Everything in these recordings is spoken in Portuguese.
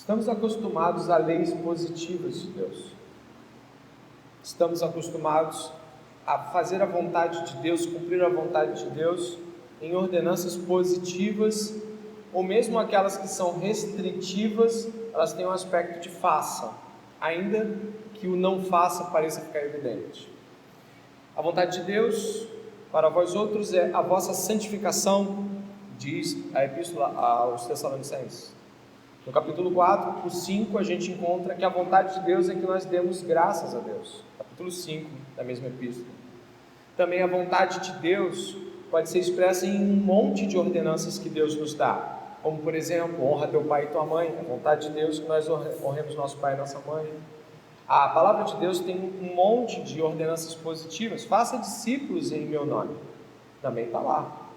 Estamos acostumados a leis positivas de Deus. Estamos acostumados a fazer a vontade de Deus, cumprir a vontade de Deus em ordenanças positivas, ou mesmo aquelas que são restritivas, elas têm um aspecto de faça, ainda que o não faça pareça ficar evidente. A vontade de Deus para vós outros é a vossa santificação, diz a Epístola aos Tessalonicenses. No capítulo 4, o 5, a gente encontra que a vontade de Deus é que nós demos graças a Deus. Capítulo 5 da mesma epístola. Também a vontade de Deus pode ser expressa em um monte de ordenanças que Deus nos dá. Como, por exemplo, honra teu pai e tua mãe. A vontade de Deus é que nós honremos nosso pai e nossa mãe. A palavra de Deus tem um monte de ordenanças positivas. Faça discípulos em meu nome. Também está lá.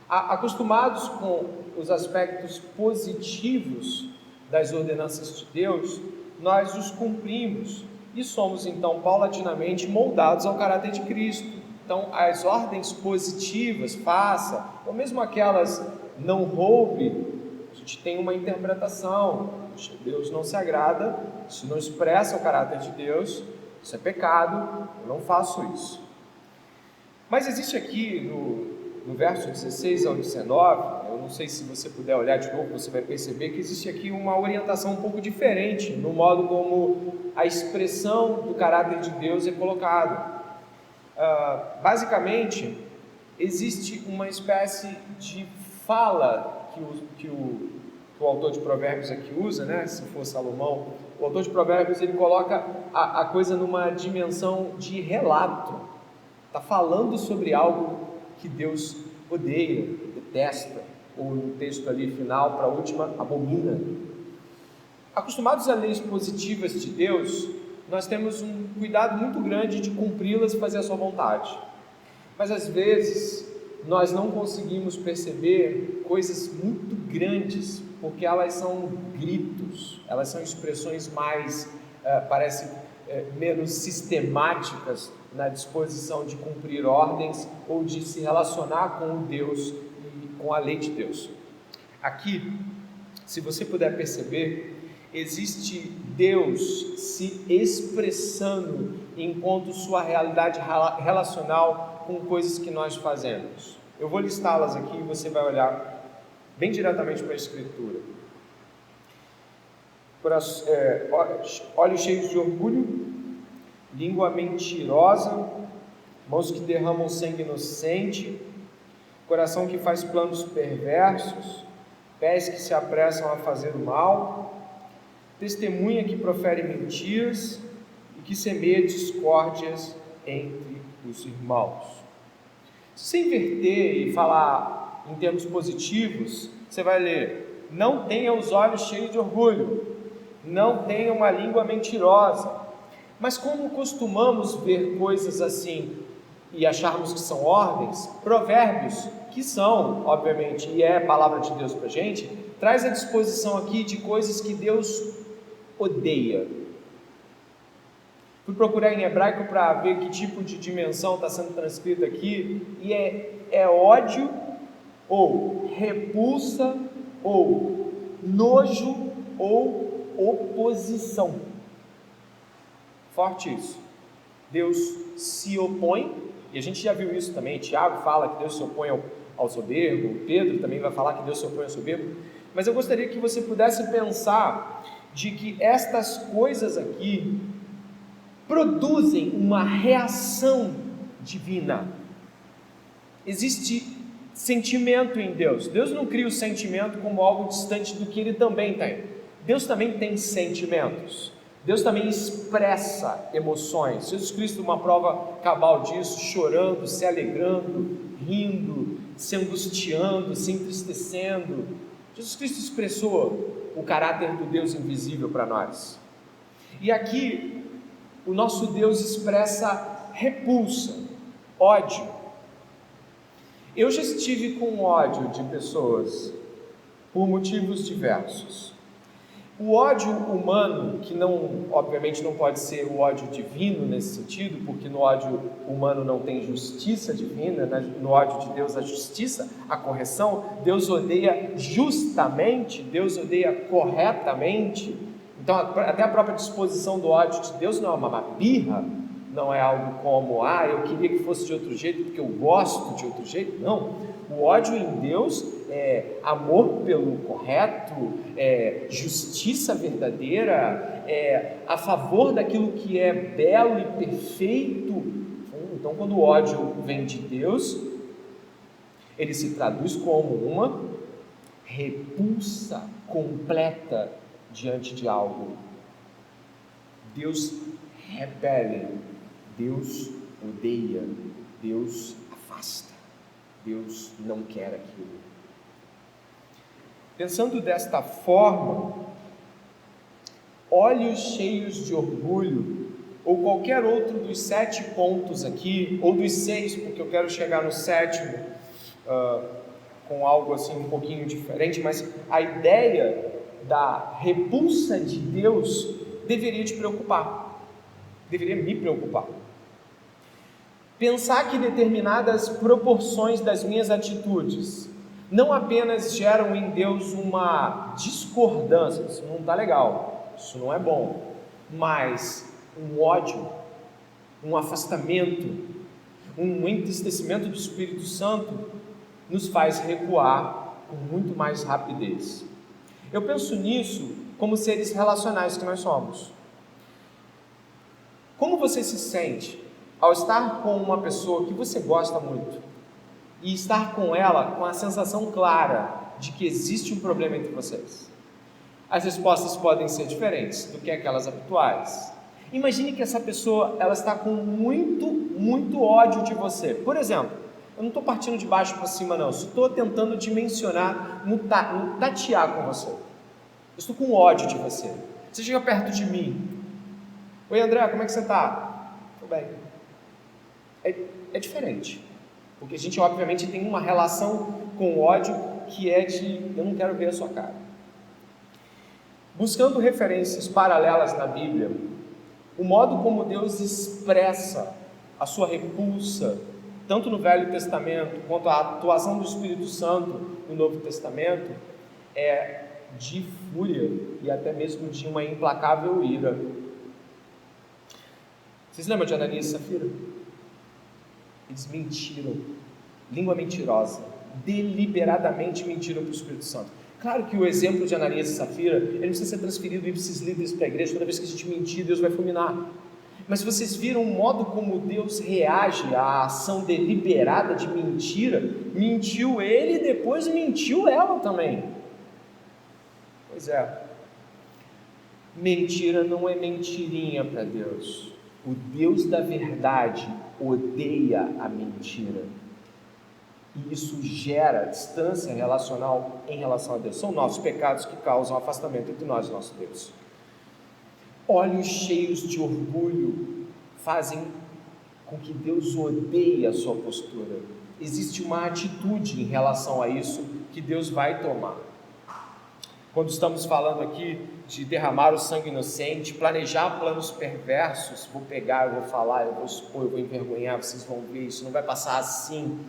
Acostumados com os aspectos positivos das ordenanças de Deus, nós os cumprimos e somos então paulatinamente moldados ao caráter de Cristo. Então as ordens positivas, faça, ou mesmo aquelas não roube, a gente tem uma interpretação. Deus não se agrada, isso não expressa o caráter de Deus, isso é pecado, eu não faço isso. Mas existe aqui no verso 16 ao 19, eu não sei se você puder olhar de novo, você vai perceber que existe aqui uma orientação um pouco diferente no modo como a expressão do caráter de Deus é colocado. Basicamente, existe uma espécie de fala que o autor de Provérbios aqui usa, né? Se for Salomão, o autor de Provérbios ele coloca a coisa numa dimensão de relato, está falando sobre algo que Deus odeia, detesta, ou no texto ali final, para a última, abomina. Acostumados a leis positivas de Deus, nós temos um cuidado muito grande de cumpri-las e fazer a sua vontade. Mas às vezes nós não conseguimos perceber coisas muito grandes, porque elas são gritos, elas são expressões mais, menos sistemáticas na disposição de cumprir ordens ou de se relacionar com Deus e com a lei de Deus. Aqui, se você puder perceber, existe Deus se expressando enquanto sua realidade relacional com coisas que nós fazemos. Eu vou listá-las aqui e você vai olhar bem diretamente para a Escritura. Olhos cheios de orgulho, língua mentirosa, mãos que derramam sangue inocente, coração que faz planos perversos, pés que se apressam a fazer o mal, testemunha que profere mentiras e que semeia discórdias entre os irmãos. Se você inverter e falar em termos positivos, você vai ler: não tenha os olhos cheios de orgulho, não tenha uma língua mentirosa. Mas como costumamos ver coisas assim e acharmos que são ordens, Provérbios, que são, obviamente, e é a palavra de Deus para a gente, traz a disposição aqui de coisas que Deus odeia. Fui procurar em hebraico para ver que tipo de dimensão está sendo transcrita aqui, e é ódio, ou repulsa, ou nojo, ou oposição. Forte isso. Deus se opõe, e a gente já viu isso também. Tiago fala que Deus se opõe ao soberbo, Pedro também vai falar que Deus se opõe ao soberbo. Mas eu gostaria que você pudesse pensar de que estas coisas aqui produzem uma reação divina. Existe sentimento em Deus. Deus não cria o sentimento como algo distante do que Ele também tem. Deus também tem sentimentos. Deus também expressa emoções. Jesus Cristo é uma prova cabal disso, chorando, se alegrando, rindo, se angustiando, se entristecendo. Jesus Cristo expressou o caráter do Deus invisível para nós. E aqui, o nosso Deus expressa repulsa, ódio. Eu já estive com ódio de pessoas por motivos diversos. O ódio humano, que não, obviamente não pode ser o ódio divino nesse sentido, porque no ódio humano não tem justiça divina, no ódio de Deus a justiça, a correção, Deus odeia justamente, Deus odeia corretamente. Então até a própria disposição do ódio de Deus não é uma birra, não é algo como, eu queria que fosse de outro jeito porque eu gosto de outro jeito, não. O ódio em Deus é amor pelo correto, é justiça verdadeira, é a favor daquilo que é belo e perfeito. Então, quando o ódio vem de Deus, ele se traduz como uma repulsa completa diante de algo. Deus repele, Deus odeia, Deus afasta. Deus não quer aquilo. Pensando desta forma, olhos cheios de orgulho, ou qualquer outro dos 7 pontos aqui, ou dos 6, porque eu quero chegar no 7º, com algo assim um pouquinho diferente, mas a ideia da repulsa de Deus deveria te preocupar, deveria me preocupar. Pensar que determinadas proporções das minhas atitudes não apenas geram em Deus uma discordância, isso não está legal, isso não é bom, mas um ódio, um afastamento, um entristecimento do Espírito Santo nos faz recuar com muito mais rapidez. Eu penso nisso como seres relacionais que nós somos. Como você se sente ao estar com uma pessoa que você gosta muito e estar com ela com a sensação clara de que existe um problema entre vocês? As respostas podem ser diferentes do que aquelas habituais. Imagine que essa pessoa ela está com muito ódio de você. Por exemplo, eu não estou partindo de baixo para cima não, estou tentando dimensionar, no tatear com você. Eu estou com ódio de você. Você chega perto de mim. Oi André, como é que você está? Estou bem. É diferente, porque a gente obviamente tem uma relação com o ódio que é de eu não quero ver a sua cara. Buscando referências paralelas na Bíblia, o modo como Deus expressa a sua repulsa, tanto no Velho Testamento quanto a atuação do Espírito Santo no Novo Testamento, é de fúria e até mesmo de uma implacável ira. Vocês lembram de Ananias e Safira? Eles mentiram, língua mentirosa, deliberadamente mentiram para o Espírito Santo. Claro que o exemplo de Ananias e Safira, ele não precisa ser transferido ipsis litteris para a igreja. Toda vez que a gente mentir, Deus vai fulminar. Mas vocês viram o modo como Deus reage à ação deliberada de mentira? Mentiu ele e depois mentiu ela também. Pois é, mentira não é mentirinha para Deus. O Deus da verdade odeia a mentira. E isso gera distância relacional em relação a Deus. São nossos pecados que causam afastamento entre nós e nosso Deus. Olhos cheios de orgulho fazem com que Deus odeie a sua postura. Existe uma atitude em relação a isso que Deus vai tomar. Quando estamos falando aqui de derramar o sangue inocente, planejar planos perversos, vou pegar, eu vou falar, eu vou expor, eu vou envergonhar, vocês vão ver, isso não vai passar assim.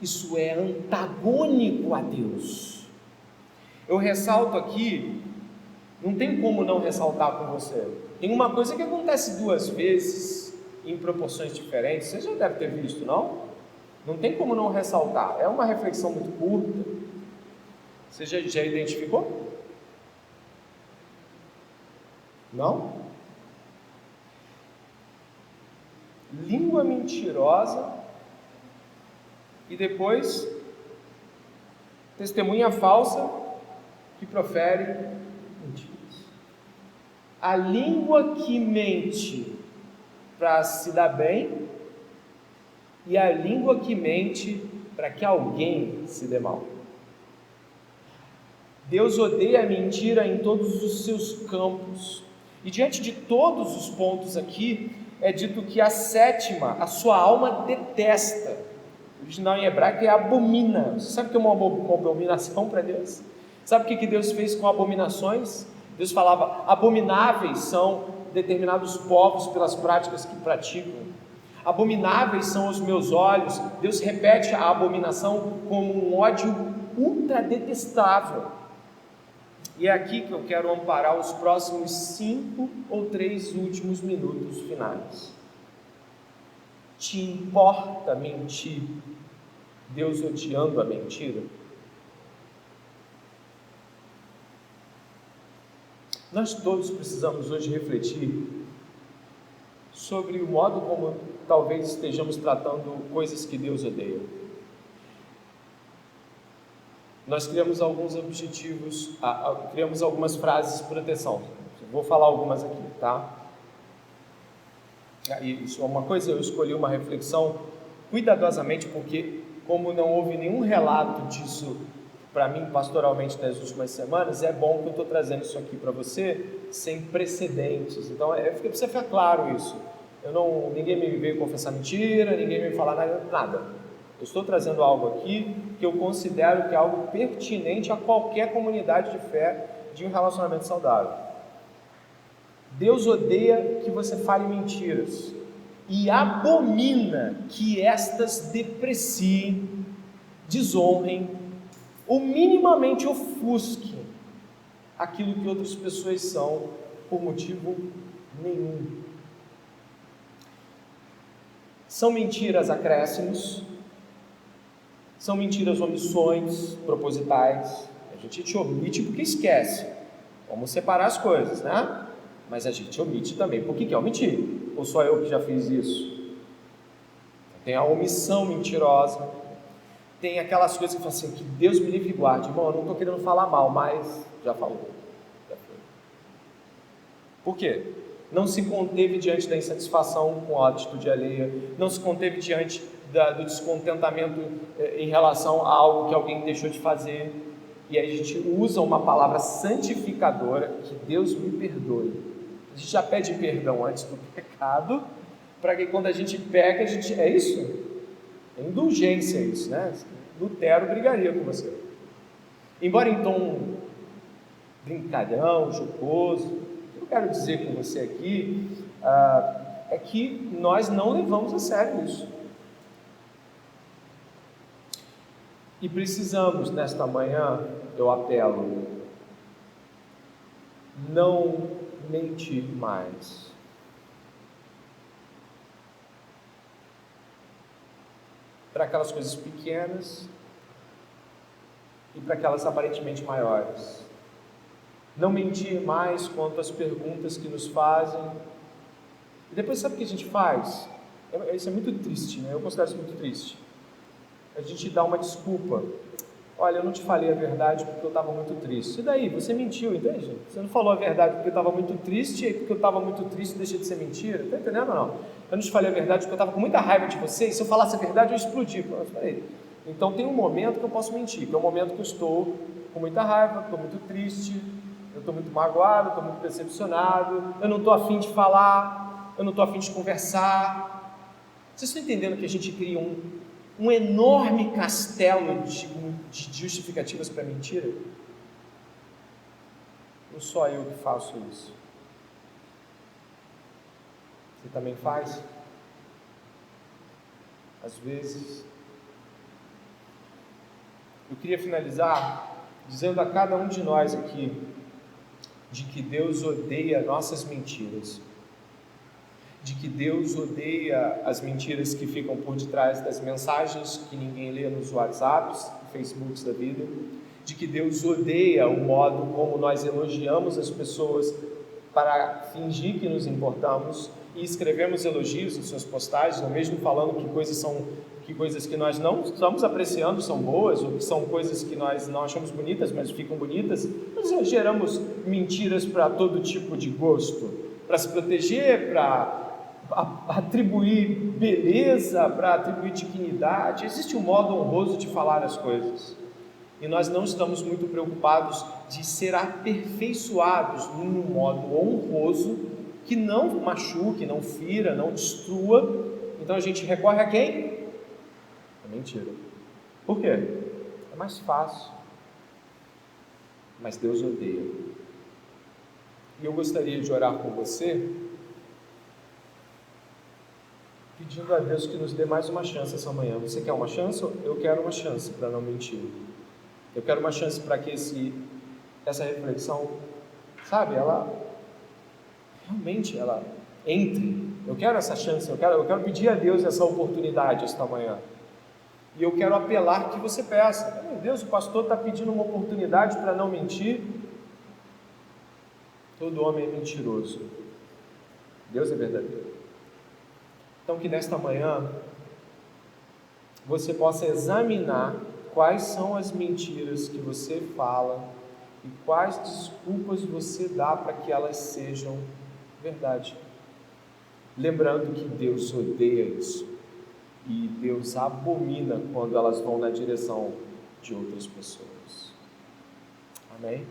Isso é antagônico a Deus. Eu ressalto aqui, não tem como não ressaltar com você. Tem uma coisa que acontece 2 vezes, em proporções diferentes, você já deve ter visto, não? Não tem como não ressaltar. É uma reflexão muito curta. Você já identificou? Não? Língua mentirosa e depois testemunha falsa que profere mentiras. A língua que mente para se dar bem e a língua que mente para que alguém se dê mal. Deus odeia a mentira em todos os seus campos. E diante de todos os pontos aqui, é dito que a 7ª, a sua alma detesta. O original em hebraico é abomina. Você sabe o que é uma abominação para Deus? Sabe o que Deus fez com abominações? Deus falava, abomináveis são determinados povos pelas práticas que praticam. Abomináveis são os meus olhos. Deus repete a abominação como um ódio ultra detestável. E é aqui que eu quero amparar os próximos 5 ou 3 últimos minutos finais. Te importa mentir, Deus odiando a mentira? Nós todos precisamos hoje refletir sobre o modo como talvez estejamos tratando coisas que Deus odeia. Nós criamos alguns objetivos, criamos algumas frases de proteção. Vou falar algumas aqui, tá? Isso é uma coisa, eu escolhi uma reflexão cuidadosamente, porque como não houve nenhum relato disso para mim pastoralmente nas últimas semanas, é bom que eu estou trazendo isso aqui para você sem precedentes. Então precisa ficar claro isso. Ninguém me veio confessar mentira, ninguém me falar nada. Eu estou trazendo algo aqui que eu considero que é algo pertinente a qualquer comunidade de fé de um relacionamento saudável. Deus odeia que você fale mentiras e abomina que estas depreciem, desonrem ou minimamente ofusquem aquilo que outras pessoas são por motivo nenhum. São mentiras acréscimos, são mentiras omissões propositais. A gente te omite porque esquece. Vamos separar as coisas, né? Mas a gente omite também porque quer omitir. Ou só eu que já fiz isso? Tem a omissão mentirosa. Tem aquelas coisas que falam assim, que Deus me livre e guarde. Irmão, eu não estou querendo falar mal, mas já falou. Já foi. Por quê? Não se conteve diante da insatisfação com a atitude alheia. Não se conteve diante do descontentamento em relação a algo que alguém deixou de fazer. E aí a gente usa uma palavra santificadora, que Deus me perdoe. A gente já pede perdão antes do pecado, para que quando a gente peca, é isso? É indulgência isso, né? Lutero brigaria com você. Embora em tom brincalhão, jocoso, o que eu quero dizer com você aqui é que nós não levamos a sério isso. E precisamos, nesta manhã, eu apelo, não mentir mais. Para aquelas coisas pequenas e para aquelas aparentemente maiores. Não mentir mais quanto às perguntas que nos fazem. E depois sabe o que a gente faz? Isso é muito triste, né? Eu considero isso muito triste. A gente dá uma desculpa. Olha, eu não te falei a verdade porque eu estava muito triste. E daí? Você mentiu, entende? Você não falou a verdade porque eu estava muito triste, e porque eu estava muito triste deixa de ser mentira. Está entendendo ou não? Eu não te falei a verdade porque eu estava com muita raiva de você, e se eu falasse a verdade eu ia explodir. Então tem um momento que eu posso mentir, que é o momento que eu estou com muita raiva, estou muito triste, eu estou muito magoado, estou muito decepcionado, eu não estou afim de falar, eu não estou afim de conversar. Vocês estão entendendo que a gente cria um enorme castelo de justificativas para mentira? Não só eu que faço isso. Você também faz? Às vezes. Eu queria finalizar dizendo a cada um de nós aqui de que Deus odeia nossas mentiras, de que Deus odeia as mentiras que ficam por detrás das mensagens que ninguém lê nos WhatsApps, Facebooks da vida, de que Deus odeia o modo como nós elogiamos as pessoas para fingir que nos importamos e escrevemos elogios em suas postagens, ou mesmo falando que coisas que nós não estamos apreciando são boas, ou que são coisas que nós não achamos bonitas, mas ficam bonitas. Nós geramos mentiras para todo tipo de gosto, para se proteger, para atribuir beleza, para atribuir dignidade. Existe um modo honroso de falar as coisas, e nós não estamos muito preocupados de ser aperfeiçoados num modo honroso que não machuque, não fira, não destrua. Então a gente recorre a quem? A mentira. Por quê? É mais fácil. Mas Deus odeia. E eu gostaria de orar com você, pedindo a Deus que nos dê mais uma chance essa manhã. Você quer uma chance? Eu quero uma chance para não mentir. Eu quero uma chance para que essa reflexão, sabe, ela realmente entre. Eu quero essa chance, eu quero pedir a Deus essa oportunidade esta manhã. E eu quero apelar que você peça. Meu Deus, o pastor está pedindo uma oportunidade para não mentir. Todo homem é mentiroso. Deus é verdadeiro. Então que nesta manhã você possa examinar quais são as mentiras que você fala e quais desculpas você dá para que elas sejam verdade. Lembrando que Deus odeia isso e Deus abomina quando elas vão na direção de outras pessoas. Amém?